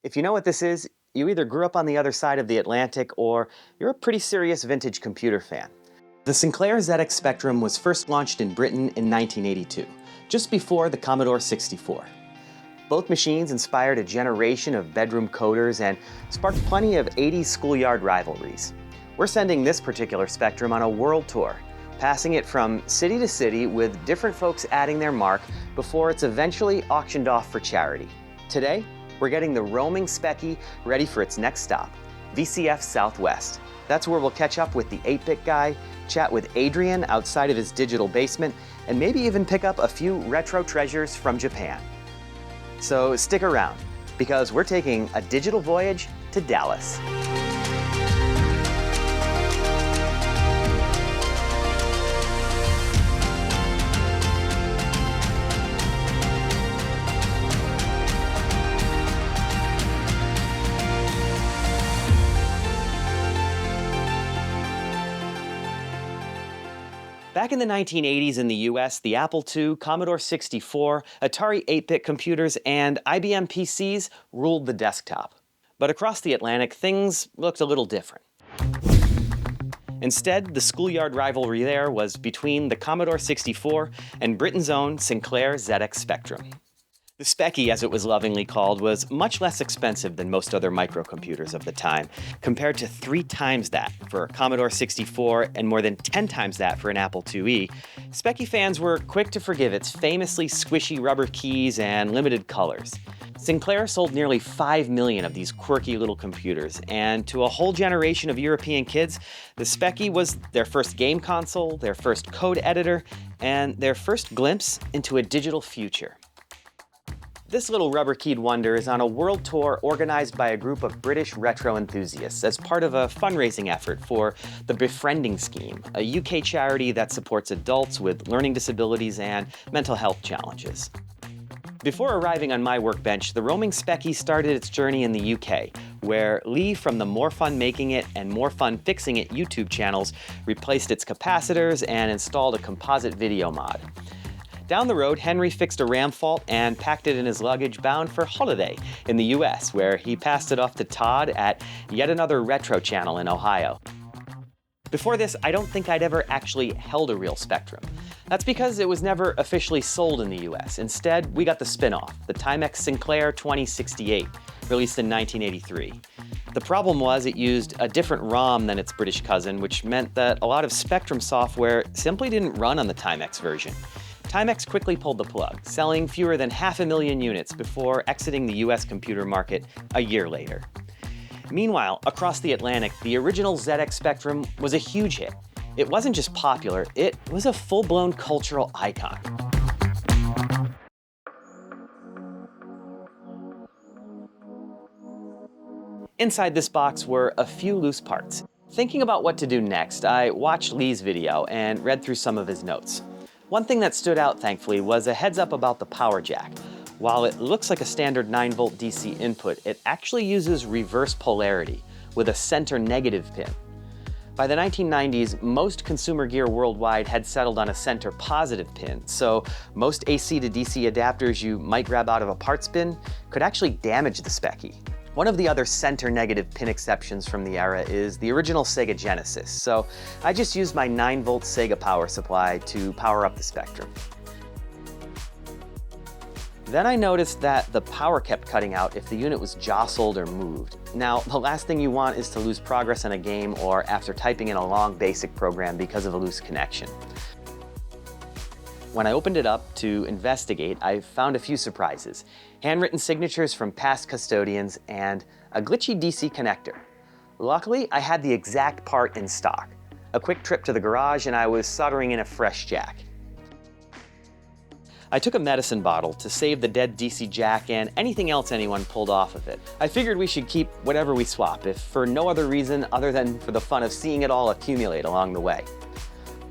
If you know what this is, you either grew up on the other side of the Atlantic or you're a pretty serious vintage computer fan. The Sinclair ZX Spectrum was first launched in Britain in 1982, just before the Commodore 64. Both machines inspired a generation of bedroom coders and sparked plenty of 80s schoolyard rivalries. We're sending this particular Spectrum on a world tour, passing it from city to city with different folks adding their mark before it's eventually auctioned off for charity. Today, we're getting the Roaming Speccy ready for its next stop, VCF Southwest. That's where we'll catch up with the 8-bit guy, chat with Adrian outside of his digital basement, and maybe even pick up a few retro treasures from Japan. So stick around, because we're taking a digital voyage to Dallas. Back in the 1980s in the US, the Apple II, Commodore 64, Atari 8-bit computers, and IBM PCs ruled the desktop. But across the Atlantic, things looked a little different. Instead, the schoolyard rivalry there was between the Commodore 64 and Britain's own Sinclair ZX Spectrum. The Speccy, as it was lovingly called, was much less expensive than most other microcomputers of the time, compared to 3 times that for a Commodore 64 and more than 10 times that for an Apple IIe. Speccy fans were quick to forgive its famously squishy rubber keys and limited colors. Sinclair sold nearly 5 million of these quirky little computers, and to a whole generation of European kids, the Speccy was their first game console, their first code editor, and their first glimpse into a digital future. This little rubber-keyed wonder is on a world tour organized by a group of British retro enthusiasts as part of a fundraising effort for the Befriending Scheme, a UK charity that supports adults with learning disabilities and mental health challenges. Before arriving on my workbench, the Roaming Speccy started its journey in the UK, where Lee from the More Fun Making It and More Fun Fixing It YouTube channels replaced its capacitors and installed a composite video mod. Down the road, Henry fixed a RAM fault and packed it in his luggage bound for holiday in the US, where he passed it off to Todd at yet another retro channel in Ohio. Before this, I don't think I'd ever actually held a real Spectrum. That's because it was never officially sold in the US. Instead, we got the spin-off, the Timex Sinclair 2068, released in 1983. The problem was it used a different ROM than its British cousin, which meant that a lot of Spectrum software simply didn't run on the Timex version. Timex quickly pulled the plug, selling fewer than 500,000 units before exiting the US computer market a year later. Meanwhile, across the Atlantic, the original ZX Spectrum was a huge hit. It wasn't just popular, it was a full-blown cultural icon. Inside this box were a few loose parts. Thinking about what to do next, I watched Lee's video and read through some of his notes. One thing that stood out, thankfully, was a heads up about the power jack. While it looks like a standard 9-volt DC input, it actually uses reverse polarity with a center negative pin. By the 1990s, most consumer gear worldwide had settled on a center positive pin, so most AC to DC adapters you might grab out of a parts bin could actually damage the Speccy. One of the other center negative pin exceptions from the era is the original Sega Genesis, so I just used my 9-volt Sega power supply to power up the Spectrum. Then I noticed that the power kept cutting out if the unit was jostled or moved. Now, the last thing you want is to lose progress in a game or after typing in a long basic program because of a loose connection. When I opened it up to investigate, I found a few surprises. Handwritten signatures from past custodians and a glitchy DC connector. Luckily, I had the exact part in stock. A quick trip to the garage and I was soldering in a fresh jack. I took a medicine bottle to save the dead DC jack and anything else anyone pulled off of it. I figured we should keep whatever we swap, if for no other reason other than for the fun of seeing it all accumulate along the way.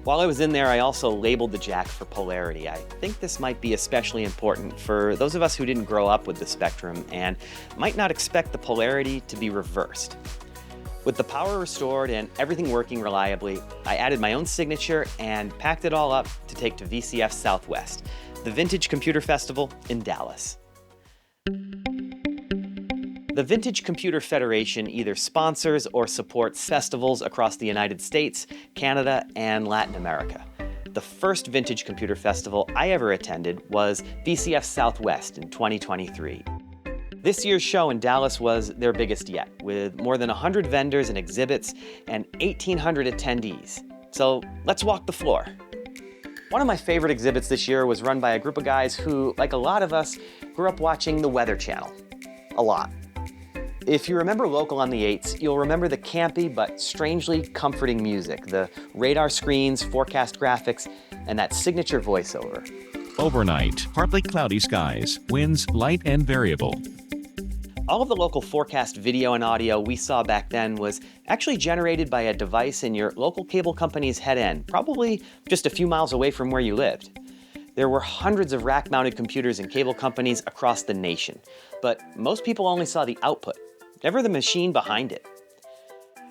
While I was in there, I also labeled the jack for polarity. I think this might be especially important for those of us who didn't grow up with the Spectrum and might not expect the polarity to be reversed. With the power restored and everything working reliably, I added my own signature and packed it all up to take to VCF Southwest, the Vintage Computer Festival in Dallas. The Vintage Computer Federation either sponsors or supports festivals across the United States, Canada, and Latin America. The first Vintage Computer Festival I ever attended was VCF Southwest in 2023. This year's show in Dallas was their biggest yet, with more than 100 vendors and exhibits and 1,800 attendees. So let's walk the floor. One of my favorite exhibits this year was run by a group of guys who, like a lot of us, grew up watching the Weather Channel. A lot. If you remember Local on the 8s, you'll remember the campy but strangely comforting music, the radar screens, forecast graphics, and that signature voiceover. Overnight, partly cloudy skies, winds light and variable. All of the local forecast video and audio we saw back then was actually generated by a device in your local cable company's head end, probably just a few miles away from where you lived. There were hundreds of rack-mounted computers in cable companies across the nation, but most people only saw the output, never the machine behind it.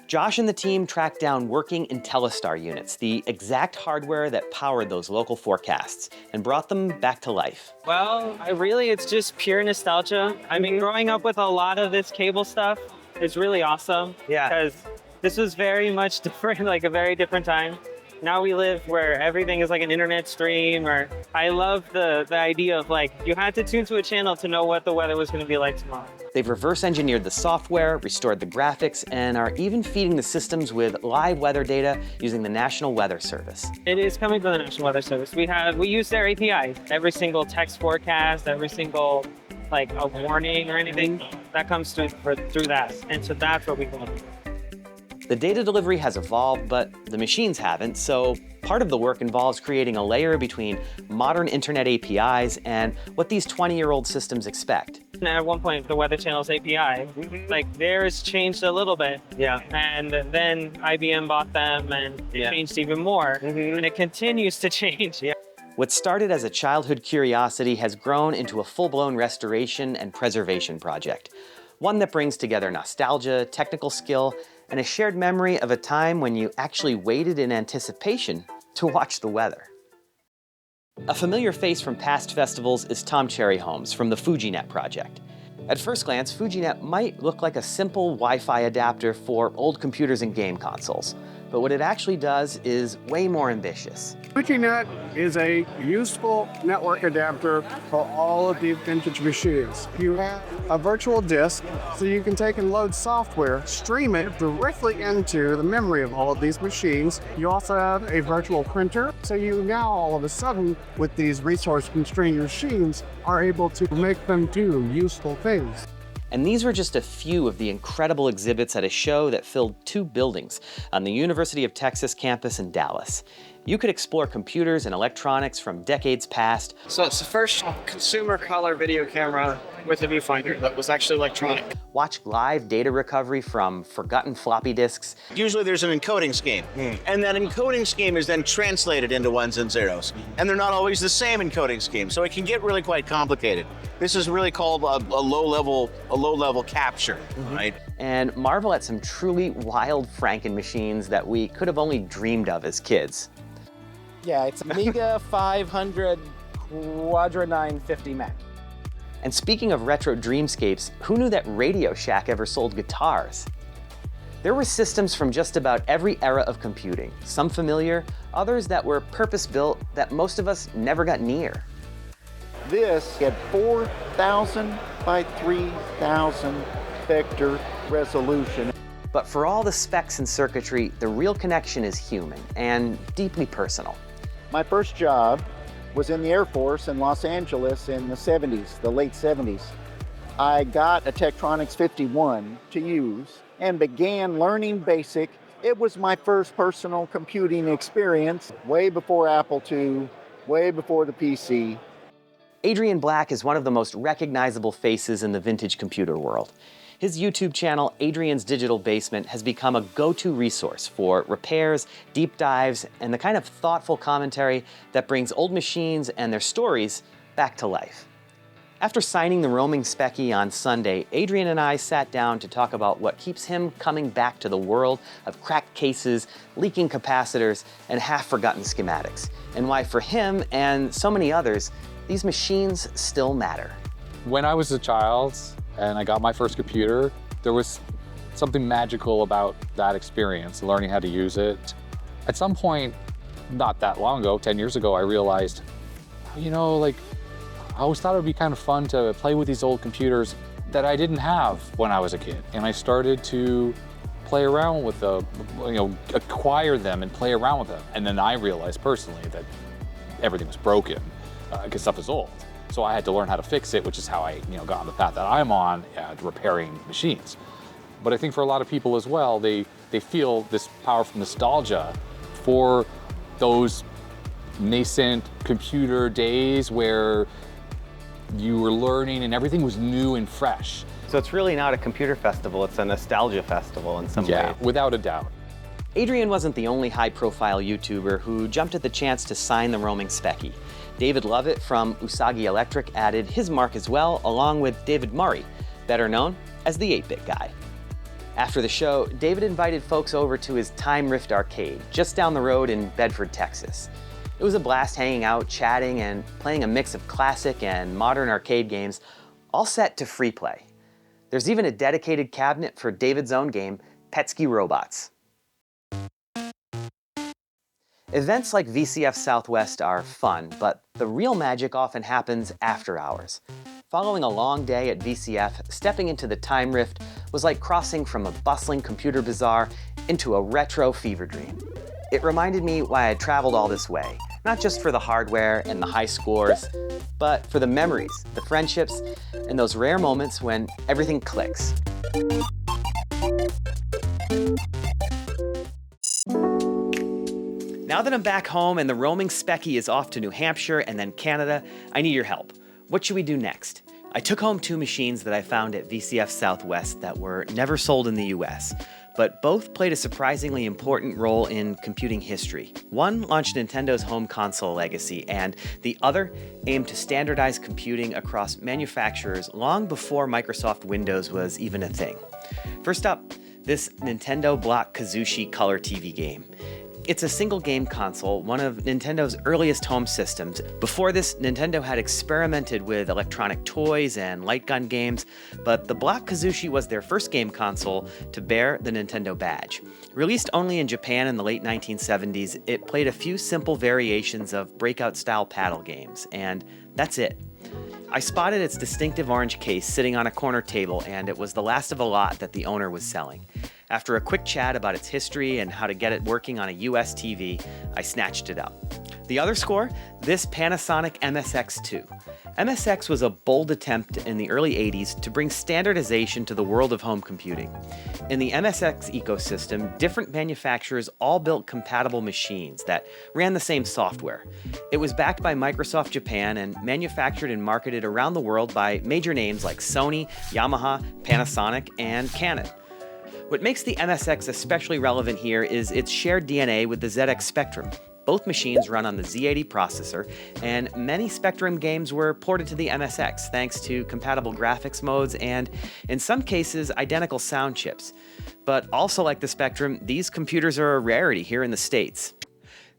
Josh and the team tracked down working IntelliStar units, the exact hardware that powered those local forecasts, and brought them back to life. Well, it's just pure nostalgia. I mean, growing up with a lot of this cable stuff is really awesome. Yeah. Because this was very much different, like a very different time. Now we live where everything is like an internet stream, or I love the idea of like, you had to tune to a channel to know what the weather was going to be like tomorrow. They've reverse engineered the software, restored the graphics, and are even feeding the systems with live weather data using the National Weather Service. It is coming from the National Weather Service. We use their API. Every single text forecast, every single like a warning or anything that comes through that. And so that's what we want to do. The data delivery has evolved, but the machines haven't, so part of the work involves creating a layer between modern internet APIs and what these 20-year-old systems expect. And at one point, the Weather Channel's API, like theirs changed a little bit. Yeah. And then IBM bought them and it changed even more. And it continues to change. Yeah. What started as a childhood curiosity has grown into a full-blown restoration and preservation project. One that brings together nostalgia, technical skill, and a shared memory of a time when you actually waited in anticipation to watch the weather. A familiar face from past festivals is Thom Cherryhomes from the FujiNet project. At first glance, FujiNet might look like a simple Wi-Fi adapter for old computers and game consoles, but what it actually does is way more ambitious. FujiNet is a useful network adapter for all of these vintage machines. You have a virtual disk, so you can take and load software, stream it directly into the memory of all of these machines. You also have a virtual printer, so you now all of a sudden, with these resource-constrained machines, are able to make them do useful things. And these were just a few of the incredible exhibits at a show that filled 2 buildings on the University of Texas campus in Dallas. You could explore computers and electronics from decades past. So it's the first consumer color video camera with a viewfinder that was actually electronic. Watch live data recovery from forgotten floppy disks. Usually there's an encoding scheme, and that encoding scheme is then translated into ones and zeros. And they're not always the same encoding scheme, so it can get really quite complicated. This is really called a low-level capture, right? And marvel at some truly wild Franken machines that we could have only dreamed of as kids. Yeah, it's Amiga 500 Quadra 950 Mac. And speaking of retro dreamscapes, who knew that Radio Shack ever sold guitars? There were systems from just about every era of computing, some familiar, others that were purpose-built that most of us never got near. This had 4,000 by 3,000 vector resolution. But for all the specs and circuitry, the real connection is human and deeply personal. My first job was in the Air Force in Los Angeles in the 70s, the late 70s. I got a Tektronix 51 to use and began learning BASIC. It was my first personal computing experience, way before Apple II, way before the PC. Adrian Black is one of the most recognizable faces in the vintage computer world. His YouTube channel, Adrian's Digital Basement, has become a go-to resource for repairs, deep dives, and the kind of thoughtful commentary that brings old machines and their stories back to life. After signing the Roaming Speccy on Sunday, Adrian and I sat down to talk about what keeps him coming back to the world of cracked cases, leaking capacitors, and half-forgotten schematics, and why for him and so many others, these machines still matter. When I was a child, and I got my first computer, there was something magical about that experience, learning how to use it. At some point, not that long ago, 10 years ago, I realized, you know, like, I always thought it would be kind of fun to play with these old computers that I didn't have when I was a kid. And I started to play around with them, you know, acquire them and play around with them. And then I realized personally that everything was broken because stuff is old. So I had to learn how to fix it, which is how I, you know, got on the path that I'm on, repairing machines. But I think for a lot of people as well, they feel this powerful nostalgia for those nascent computer days where you were learning and everything was new and fresh. So it's really not a computer festival, it's a nostalgia festival in some ways. Yeah, without a doubt. Adrian wasn't the only high-profile YouTuber who jumped at the chance to sign the Roaming Speccy. David Lovett from Usagi Electric added his mark as well, along with David Murray, better known as the 8-Bit Guy. After the show, David invited folks over to his Time Rift arcade, just down the road in Bedford, Texas. It was a blast hanging out, chatting, and playing a mix of classic and modern arcade games, all set to free play. There's even a dedicated cabinet for David's own game, Petsky Robots. Events like VCF Southwest are fun, but the real magic often happens after hours. Following a long day at VCF, stepping into the Time Rift was like crossing from a bustling computer bazaar into a retro fever dream. It reminded me why I traveled all this way, not just for the hardware and the high scores, but for the memories, the friendships, and those rare moments when everything clicks. Now that I'm back home and the Roaming Speccy is off to New Hampshire and then Canada, I need your help. What should we do next? I took home 2 machines that I found at VCF Southwest that were never sold in the US, but both played a surprisingly important role in computing history. One launched Nintendo's home console legacy, and the other aimed to standardize computing across manufacturers long before Microsoft Windows was even a thing. First up, this Nintendo Block Kazushi color TV game. It's a single game console, one of Nintendo's earliest home systems. Before this, Nintendo had experimented with electronic toys and light gun games, but the Block Kazushi was their first game console to bear the Nintendo badge. Released only in Japan in the late 1970s, it played a few simple variations of breakout-style paddle games, and that's it. I spotted its distinctive orange case sitting on a corner table, and it was the last of a lot that the owner was selling. After a quick chat about its history and how to get it working on a US TV, I snatched it up. The other score? This Panasonic MSX2. MSX was a bold attempt in the early 80s to bring standardization to the world of home computing. In the MSX ecosystem, different manufacturers all built compatible machines that ran the same software. It was backed by Microsoft Japan and manufactured and marketed around the world by major names like Sony, Yamaha, Panasonic, and Canon. What makes the MSX especially relevant here is its shared DNA with the ZX Spectrum. Both machines run on the Z80 processor, and many Spectrum games were ported to the MSX thanks to compatible graphics modes and, in some cases, identical sound chips. But also like the Spectrum, these computers are a rarity here in the States.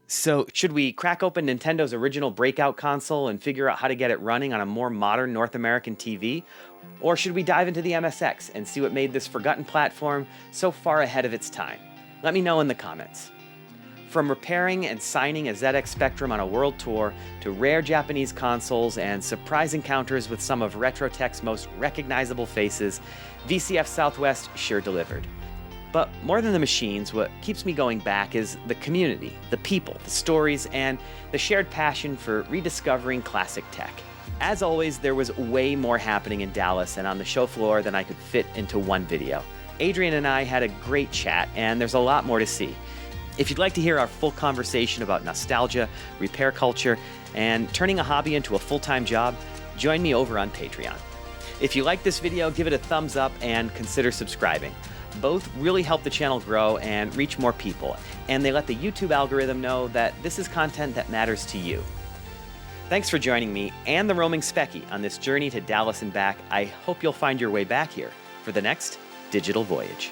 So, should we crack open Nintendo's original breakout console and figure out how to get it running on a more modern North American TV? Or should we dive into the MSX and see what made this forgotten platform so far ahead of its time? Let me know in the comments. From repairing and signing a ZX Spectrum on a world tour, to rare Japanese consoles and surprise encounters with some of RetroTech's most recognizable faces, VCF Southwest sure delivered. But more than the machines, what keeps me going back is the community, the people, the stories, and the shared passion for rediscovering classic tech. As always, there was way more happening in Dallas and on the show floor than I could fit into one video. Adrian and I had a great chat, and there's a lot more to see. If you'd like to hear our full conversation about nostalgia, repair culture, and turning a hobby into a full-time job, join me over on Patreon. If you like this video, give it a thumbs up and consider subscribing. Both really help the channel grow and reach more people, and they let the YouTube algorithm know that this is content that matters to you. Thanks for joining me and the Roaming Speccy on this journey to Dallas and back. I hope you'll find your way back here for the next Digital Voyage.